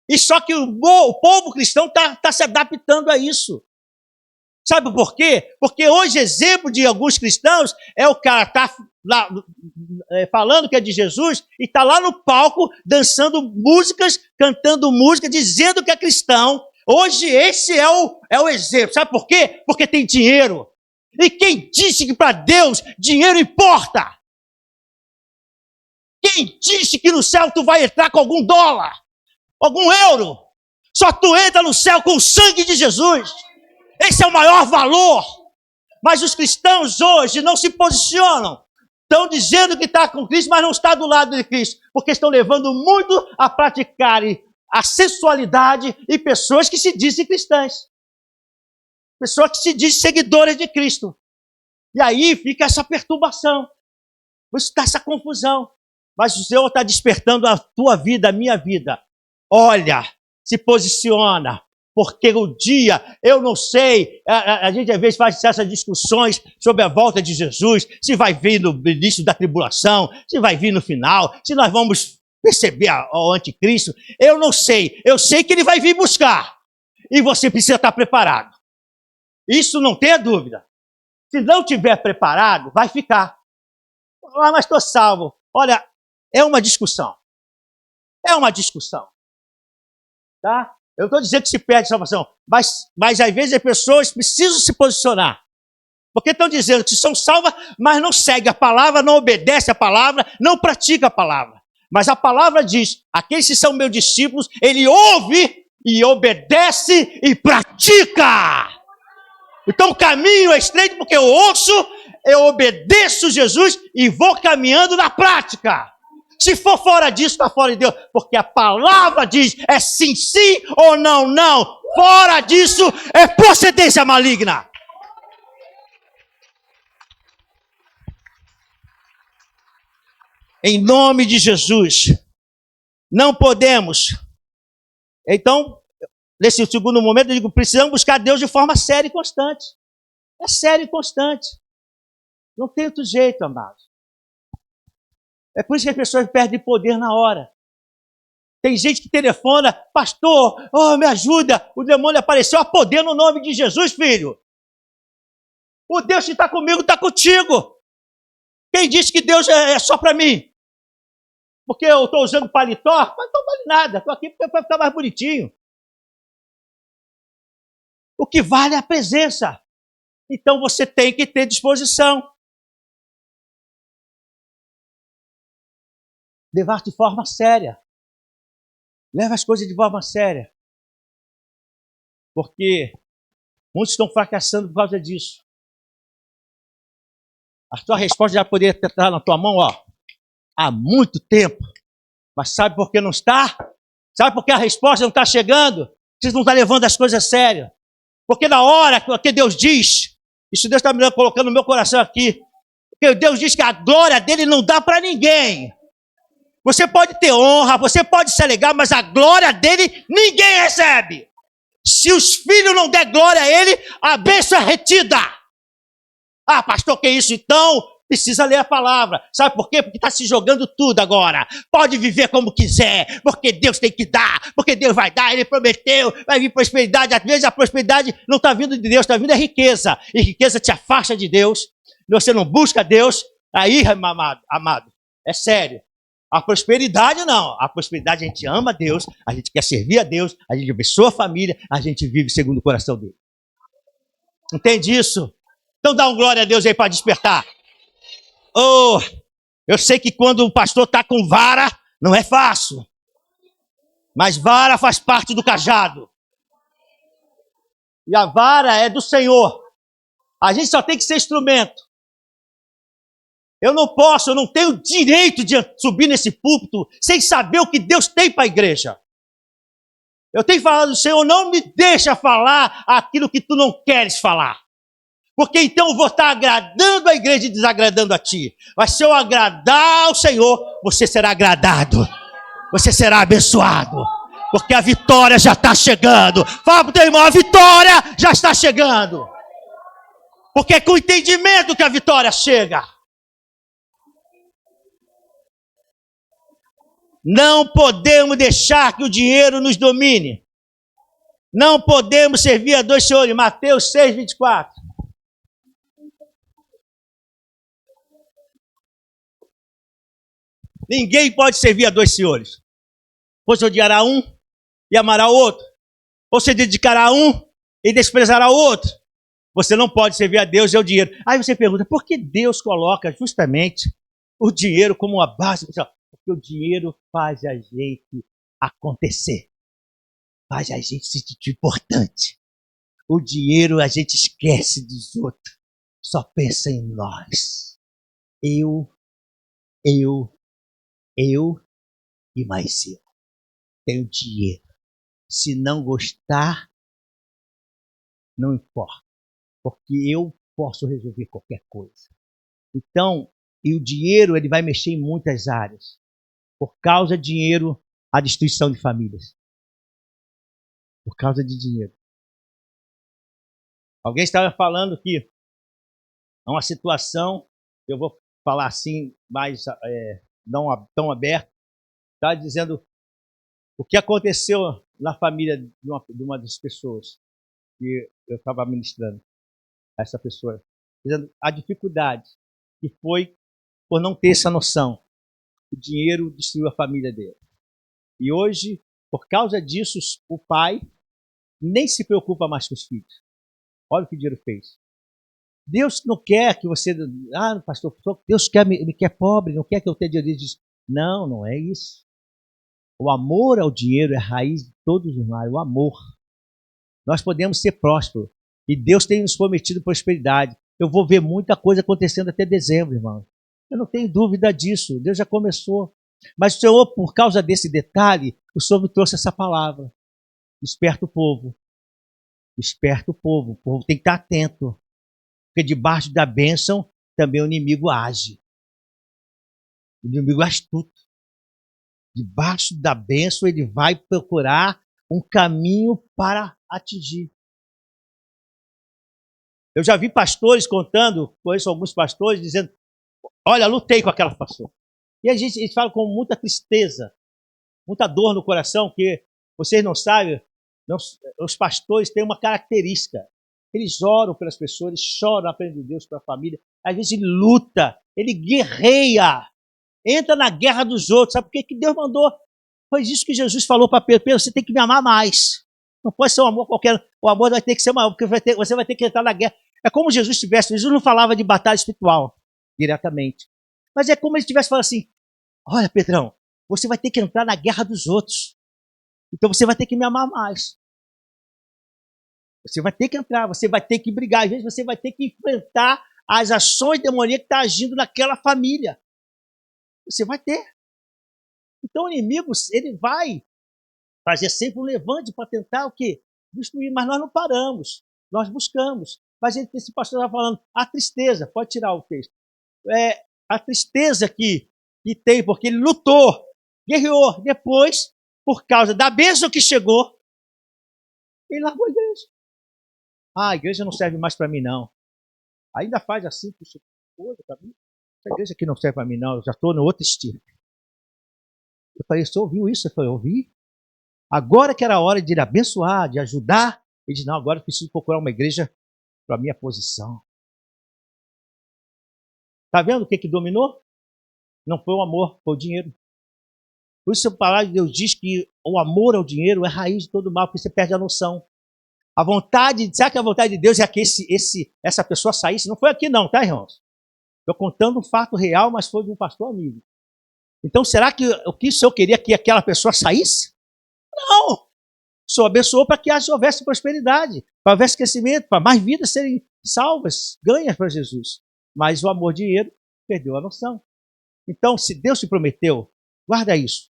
E só que o povo cristão está se adaptando a isso. Sabe por quê? Porque hoje, exemplo de alguns cristãos, é o cara está lá falando que é de Jesus e está lá no palco dançando músicas, cantando música, dizendo que é cristão. Hoje esse é o exemplo. Sabe por quê? Porque tem dinheiro. E quem disse que para Deus dinheiro importa? Quem disse que no céu tu vai entrar com algum dólar? Algum euro? Só tu entra no céu com o sangue de Jesus. Esse é o maior valor. Mas os cristãos hoje não se posicionam. Estão dizendo que está com Cristo, mas não está do lado de Cristo. Porque estão levando muito a praticarem a sensualidade e pessoas que se dizem cristãs. Pessoas que se dizem seguidoras de Cristo. E aí fica essa perturbação. Está essa confusão. Mas o Senhor está despertando a tua vida, a minha vida. Olha, se posiciona. Porque o dia, eu não sei, a gente às vezes faz essas discussões sobre a volta de Jesus, se vai vir no início da tribulação, se vai vir no final, se nós vamos perceber o anticristo. Eu não sei, eu sei que ele vai vir buscar. E você precisa estar preparado. Isso não tenha dúvida. Se não tiver preparado, vai ficar. Ah, mas estou salvo. Olha, é uma discussão. É uma discussão. Tá? Eu estou dizendo que se perde salvação, mas às vezes as pessoas precisam se posicionar. Porque estão dizendo que são salvas, mas não seguem a palavra, não obedecem a palavra, não praticam a palavra. Mas a palavra diz, aqueles que são meus discípulos, ele ouve e obedece e pratica. Então o caminho é estreito porque eu ouço, eu obedeço Jesus e vou caminhando na prática. Se for fora disso, está fora de Deus. Porque a palavra diz, é sim, sim ou não, não. Fora disso, é procedência maligna. Em nome de Jesus. Não podemos. Então, nesse segundo momento, eu digo, precisamos buscar Deus de forma séria e constante. É sério e constante. Não tem outro jeito, amados. É por isso que as pessoas perdem poder na hora. Tem gente que telefona, pastor, oh, me ajuda, o demônio apareceu, há poder no nome de Jesus, filho. O Deus que está comigo está contigo. Quem disse que Deus é só para mim? Porque eu estou usando paletó? Mas não vale nada, estou aqui para ficar mais bonitinho. O que vale é a presença. Então você tem que ter disposição. Levar de forma séria. Leva as coisas de forma séria. Porque muitos estão fracassando por causa disso. A tua resposta já poderia estar na tua mão, ó, há muito tempo. Mas sabe por que não está? Sabe por que a resposta não está chegando? Vocês não estão levando as coisas a sério. Porque na hora que Deus diz, isso Deus está me colocando no meu coração aqui, porque Deus diz que a glória dele não dá para ninguém. Você pode ter honra, você pode se alegar, mas a glória dele ninguém recebe. Se os filhos não der glória a ele, a bênção é retida. Ah, pastor, que isso? Então, precisa ler a palavra. Sabe por quê? Porque está se jogando tudo agora. Pode viver como quiser, porque Deus tem que dar, porque Deus vai dar, ele prometeu, vai vir prosperidade. Às vezes a prosperidade não está vindo de Deus, está vindo a riqueza. E riqueza te afasta de Deus. Você não busca Deus. Aí, amado, é sério. A prosperidade não. A prosperidade a gente ama a Deus, a gente quer servir a Deus, a gente abençoa a família, a gente vive segundo o coração dele. Entende isso? Então dá um glória a Deus aí para despertar. Oh, eu sei que quando o pastor está com vara, não é fácil. Mas vara faz parte do cajado. E a vara é do Senhor. A gente só tem que ser instrumento. Eu não tenho direito de subir nesse púlpito sem saber o que Deus tem para a igreja. Eu tenho falado, Senhor, não me deixa falar aquilo que tu não queres falar. Porque então eu vou estar agradando a igreja e desagradando a ti. Mas se eu agradar ao Senhor, você será agradado. Você será abençoado. Porque a vitória já está chegando. Fala para o teu irmão, a vitória já está chegando. Porque é com o entendimento que a vitória chega. Não podemos deixar que o dinheiro nos domine. Não podemos servir a dois senhores. Mateus 6, 24. Ninguém pode servir a dois senhores. Ou se odiará um e amará o outro. Ou se dedicará a um e desprezará o outro. Você não pode servir a Deus e ao dinheiro. Aí você pergunta, por que Deus coloca justamente o dinheiro como uma base? Porque o dinheiro faz a gente acontecer. Faz a gente se sentir importante. O dinheiro a gente esquece dos outros. Só pensa em nós. Eu e mais eu. Tenho dinheiro. Se não gostar, não importa. Porque eu posso resolver qualquer coisa. Então, e o dinheiro ele vai mexer em muitas áreas. Por causa de dinheiro, a destruição de famílias. Por causa de dinheiro. Alguém estava falando que é uma situação, eu vou falar assim, mais não tão aberto, está dizendo o que aconteceu na família de uma das pessoas que eu estava ministrando a essa pessoa, dizendo a dificuldade que foi por não ter essa noção. O dinheiro destruiu a família dele. E hoje, por causa disso, o pai nem se preocupa mais com os filhos. Olha o que o dinheiro fez. Deus não quer que você... Ah, pastor, Deus me quer pobre, não quer que eu tenha dinheiro. Não, não é isso. O amor ao dinheiro é a raiz de todos os males, o amor. Nós podemos ser prósperos. E Deus tem nos prometido prosperidade. Eu vou ver muita coisa acontecendo até dezembro, irmão. Eu não tenho dúvida disso. Deus já começou. Mas o Senhor, por causa desse detalhe, o Senhor me trouxe essa palavra. Desperta o povo. Desperta o povo. O povo tem que estar atento. Porque debaixo da bênção também o inimigo age. O inimigo é astuto. Debaixo da bênção ele vai procurar um caminho para atingir. Eu já vi pastores contando, conheço alguns pastores, dizendo, olha, lutei com aquela pastora. E a gente fala com muita tristeza, muita dor no coração, que vocês não sabem, os pastores têm uma característica. Eles oram pelas pessoas, eles choram na frente de Deus para a família. Às vezes ele luta, ele guerreia, entra na guerra dos outros. Sabe por quê? Que Deus mandou? Foi isso que Jesus falou para Pedro. Pedro, você tem que me amar mais. Não pode ser um amor qualquer. O amor vai ter que ser maior, porque você vai ter que entrar na guerra. É como Jesus tivesse. Jesus não falava de batalha espiritual diretamente. Mas é como ele estivesse falando assim: olha, Pedrão, você vai ter que entrar na guerra dos outros. Então você vai ter que me amar mais. Você vai ter que entrar, você vai ter que brigar. Às vezes você vai ter que enfrentar as ações demoníacas que estão agindo naquela família. Você vai ter. Então o inimigo, ele vai fazer sempre um levante para tentar o quê? Destruir. Mas nós não paramos. Nós buscamos. Mas esse pastor está falando, a tristeza, pode tirar o texto. A tristeza que tem, porque ele lutou, guerreou. Depois, por causa da bênção que chegou, ele largou a igreja. A igreja não serve mais para mim, não. Ainda faz assim, puxa, coisa para mim. Essa igreja aqui não serve para mim, não. Eu já estou no outro estilo. Eu falei, você ouviu isso? Eu falei, ouvi. Agora que era a hora de ir abençoar, de ajudar, ele disse, não, agora eu preciso procurar uma igreja para a minha posição. Está vendo o que dominou? Não foi o amor, foi o dinheiro. Por isso a palavra de Deus diz que o amor ao dinheiro é a raiz de todo mal, porque você perde a noção. A vontade, será que a vontade de Deus é que essa pessoa saísse? Não foi aqui não, tá, irmãos? Estou contando um fato real, mas foi de um pastor amigo. Então, será que o que o Senhor queria que aquela pessoa saísse? Não! O Senhor abençoou para que houvesse prosperidade, para houvesse crescimento, para mais vidas serem salvas, ganhas para Jesus. Mas o amor ao dinheiro perdeu a noção. Então, se Deus te prometeu, guarda isso.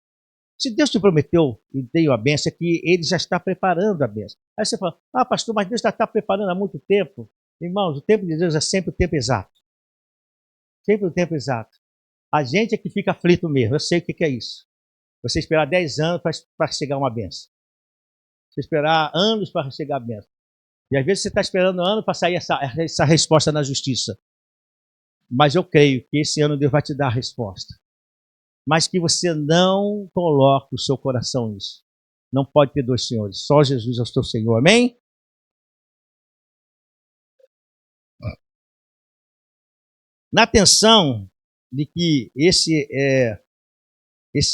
Se Deus te prometeu e deu a bênção, é que Ele já está preparando a bênção. Aí você fala, pastor, mas Deus já está preparando há muito tempo. Irmãos, o tempo de Deus é sempre o tempo exato. Sempre o tempo exato. A gente é que fica aflito mesmo, eu sei o que é isso. Você esperar 10 anos para chegar uma bênção. Você esperar anos para chegar a bênção. E às vezes você está esperando anos para sair essa resposta na justiça. Mas eu creio que esse ano Deus vai te dar a resposta. Mas que você não coloque o seu coração nisso. Não pode ter dois senhores. Só Jesus é o seu Senhor. Amém? Na atenção de que esse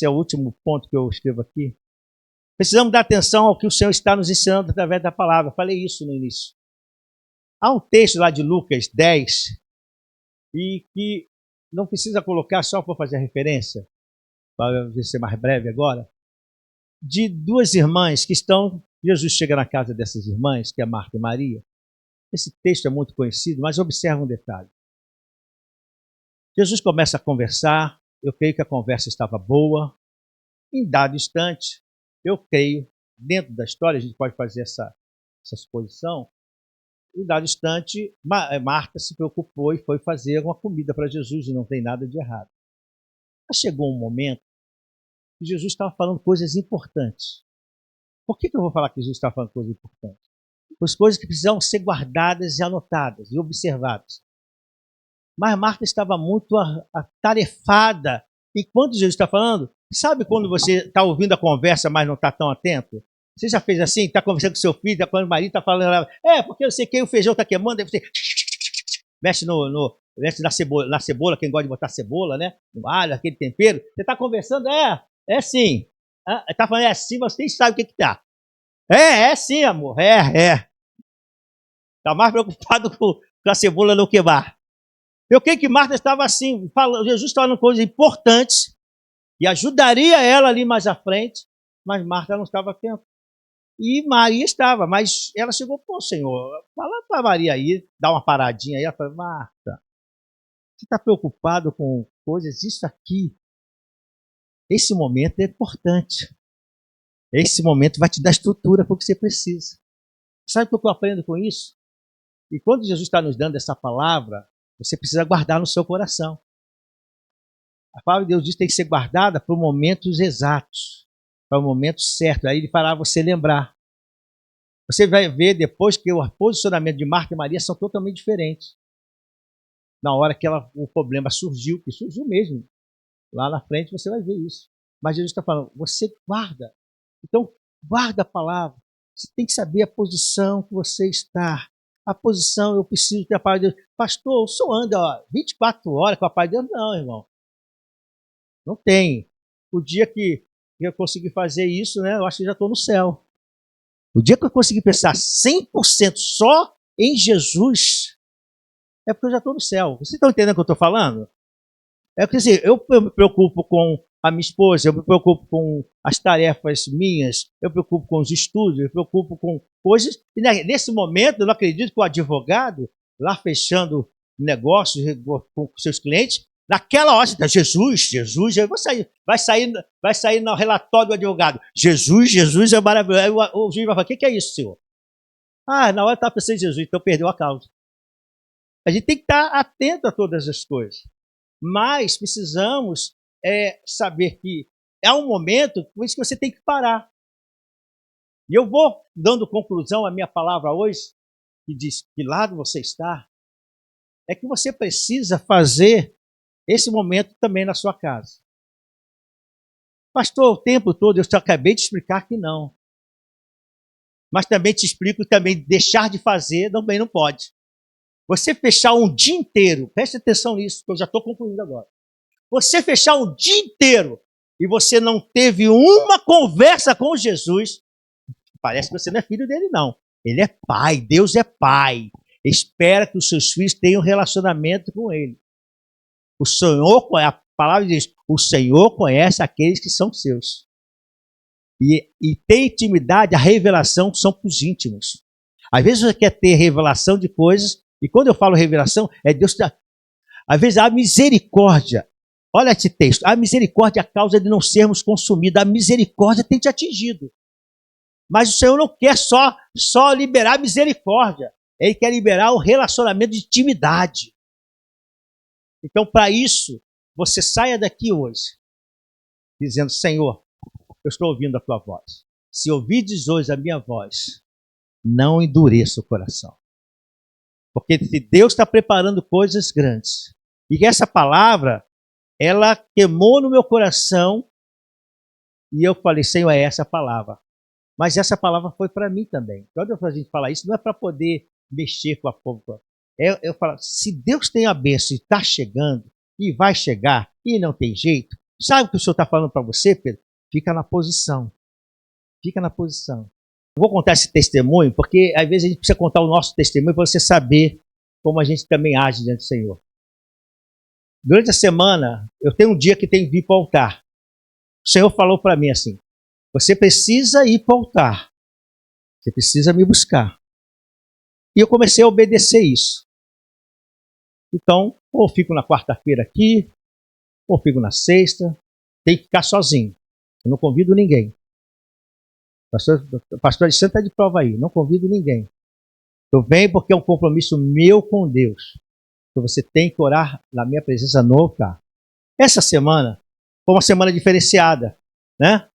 é o último ponto que eu escrevo aqui, precisamos dar atenção ao que o Senhor está nos ensinando através da palavra. Eu falei isso no início. Há um texto lá de Lucas 10, e que não precisa colocar só para fazer a referência, para ser mais breve agora, de duas irmãs que estão... Jesus chega na casa dessas irmãs, que é Marta e Maria. Esse texto é muito conhecido, mas observa um detalhe. Jesus começa a conversar, eu creio que a conversa estava boa. Em dado instante, eu creio, dentro da história, a gente pode fazer essa suposição, em dado instante, Marta se preocupou e foi fazer uma comida para Jesus, e não tem nada de errado. Mas chegou um momento que Jesus estava falando coisas importantes. Por que eu vou falar que Jesus estava falando coisas importantes? As coisas que precisam ser guardadas e anotadas e observadas. Mas Marta estava muito atarefada. Enquanto Jesus está falando, sabe quando você está ouvindo a conversa, mas não está tão atento? Você já fez assim? Está conversando com seu filho, quando o marido está falando, porque eu sei que o feijão está queimando, aí você mexe mexe na cebola, quem gosta de botar cebola, né? No alho, aquele tempero. Você está conversando, sim. Está falando, sim, mas você sabe o que está. Sim, amor, Está mais preocupado com a cebola não queimar. Eu creio que Marta estava assim, Jesus estava falando coisas importantes e ajudaria ela ali mais à frente, mas Marta não estava atenta. E Maria estava, mas ela chegou, Senhor, fala para Maria aí, dá uma paradinha aí. Ela falou, Marta, você está preocupado com coisas, isso aqui, esse momento é importante. Esse momento vai te dar estrutura para o que você precisa. Sabe o que eu aprendo com isso? E quando Jesus está nos dando essa palavra, você precisa guardar no seu coração. A palavra de Deus diz que tem que ser guardada para momentos exatos, para o momento certo. Aí ele fará você lembrar. Você vai ver depois que o posicionamento de Marta e Maria são totalmente diferentes. Na hora que o problema surgiu, que surgiu mesmo. Lá na frente você vai ver isso. Mas Jesus está falando, você guarda. Então, guarda a palavra. Você tem que saber a posição que você está. A posição, eu preciso ter a palavra de Deus. Pastor, o senhor anda 24 horas com a palavra de Deus? Não, irmão. Não tem. O dia que eu conseguir fazer isso, né, eu acho que já estou no céu. O dia que eu conseguir pensar 100% só em Jesus, é porque eu já estou no céu. Vocês estão entendendo o que eu estou falando? É porque assim, eu me preocupo com a minha esposa, eu me preocupo com as tarefas minhas, eu me preocupo com os estudos, eu me preocupo com coisas. E nesse momento, eu não acredito que o advogado, lá fechando negócios com seus clientes, naquela hora, tá, Jesus, eu vou sair, vai sair no relatório do advogado. Jesus é maravilhoso. Aí o juiz vai falar, o que é isso, senhor? Ah, na hora estava pensando em Jesus, então perdeu a causa. A gente tem que estar atento a todas as coisas. Mas precisamos saber que é um momento por isso que você tem que parar. E eu vou dando conclusão à minha palavra hoje, que diz que lado você está, é que você precisa fazer esse momento também na sua casa. Pastor, o tempo todo eu acabei de explicar que não. Mas também te explico que também deixar de fazer também não pode. Você fechar um dia inteiro, preste atenção nisso, que eu já estou concluindo agora. Você fechar um dia inteiro e você não teve uma conversa com Jesus, parece que você não é filho dele, não. Ele é pai, Deus é pai. Espera que os seus filhos tenham relacionamento com ele. O Senhor, a palavra diz, o Senhor conhece aqueles que são seus. E tem intimidade, a revelação são para os íntimos. Às vezes você quer ter revelação de coisas, e quando eu falo revelação, é Deus. Às vezes a misericórdia, olha esse texto, a misericórdia é a causa de não sermos consumidos, a misericórdia tem te atingido. Mas o Senhor não quer só liberar a misericórdia, Ele quer liberar o relacionamento de intimidade. Então, para isso, você saia daqui hoje, dizendo, Senhor, eu estou ouvindo a tua voz. Se ouvides hoje a minha voz, não endureça o coração. Porque se Deus está preparando coisas grandes, e que essa palavra, ela queimou no meu coração, e eu falei, Senhor, é essa a palavra. Mas essa palavra foi para mim também. Quando a gente fala isso, não é para poder mexer com a povo. Eu falo, se Deus tem a bênção e está chegando, e vai chegar, e não tem jeito, sabe o que o Senhor está falando para você, Pedro? Fica na posição. Fica na posição. Eu vou contar esse testemunho, porque às vezes a gente precisa contar o nosso testemunho para você saber como a gente também age diante do Senhor. Durante a semana, eu tenho um dia que tenho que vir para o altar. O Senhor falou para mim assim, você precisa ir para o altar. Você precisa me buscar. E eu comecei a obedecer isso. Então, ou fico na quarta-feira aqui, ou fico na sexta. Tem que ficar sozinho. Eu não convido ninguém. Pastor Alexandre está de prova aí. Não convido ninguém. Eu venho porque é um compromisso meu com Deus. Então você tem que orar na minha presença no altar. Essa semana foi uma semana diferenciada, né?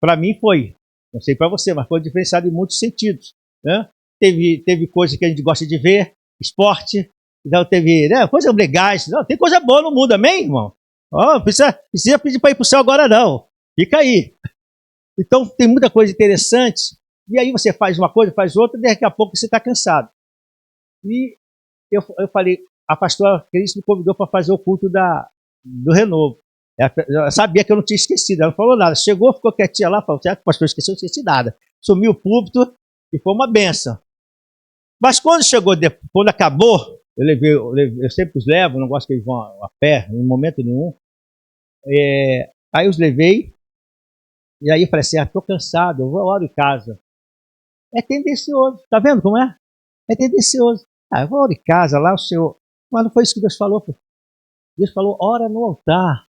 Para mim foi. Não sei para você, mas foi diferenciada em muitos sentidos, né? Teve coisa que a gente gosta de ver, esporte, então teve coisas legais. Não, tem coisa boa no mundo, amém, irmão? Oh, precisa pedir para ir para o céu agora, não. Fica aí. Então tem muita coisa interessante. E aí você faz uma coisa, faz outra, e daqui a pouco você está cansado. E eu falei, a pastora Cris me convidou para fazer o culto do renovo. Ela sabia que eu não tinha esquecido, ela não falou nada. Chegou, ficou quietinha lá, falou, certo, pastor, esqueceu, não esqueci nada. Sumiu o púlpito e foi uma benção. Mas quando chegou, quando acabou, eu sempre os levo, não gosto que eles vão a pé, em momento nenhum. Aí eu os levei, e aí eu falei assim, estou cansado, eu oro em casa. É tendencioso, tá vendo como é? É tendencioso. Eu vou orar em casa lá, o Senhor. Mas não foi isso que Deus falou, pô. Deus falou, ora no altar.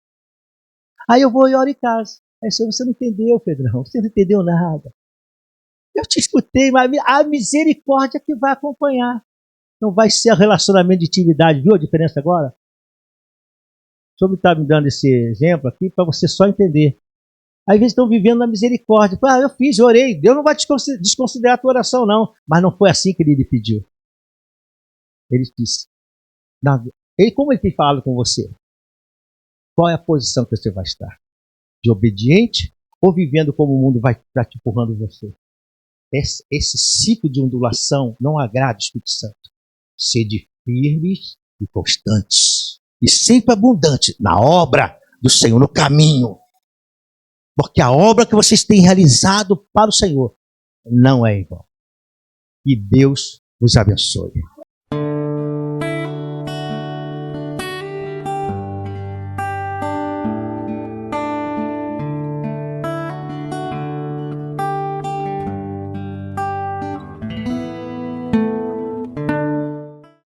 Aí eu vou e oro em casa. Aí, Senhor, você não entendeu, Pedrão, você não entendeu nada. Eu te escutei, mas a misericórdia que vai acompanhar. Não vai ser relacionamento de intimidade, viu a diferença agora? O Senhor está me dando esse exemplo aqui para você só entender. Às vezes estão vivendo na misericórdia. Eu fiz, eu orei. Deus não vai desconsiderar a tua oração, não. Mas não foi assim que ele lhe pediu. Ele disse. Como ele tem falado com você? qual é a posição que você vai estar? De obediente ou vivendo como o mundo vai estar te empurrando você? Esse ciclo de ondulação não agrada o Espírito Santo. Sede firmes e constantes. E sempre abundantes na obra do Senhor, no caminho. Porque a obra que vocês têm realizado para o Senhor não é em vão. Que Deus vos abençoe.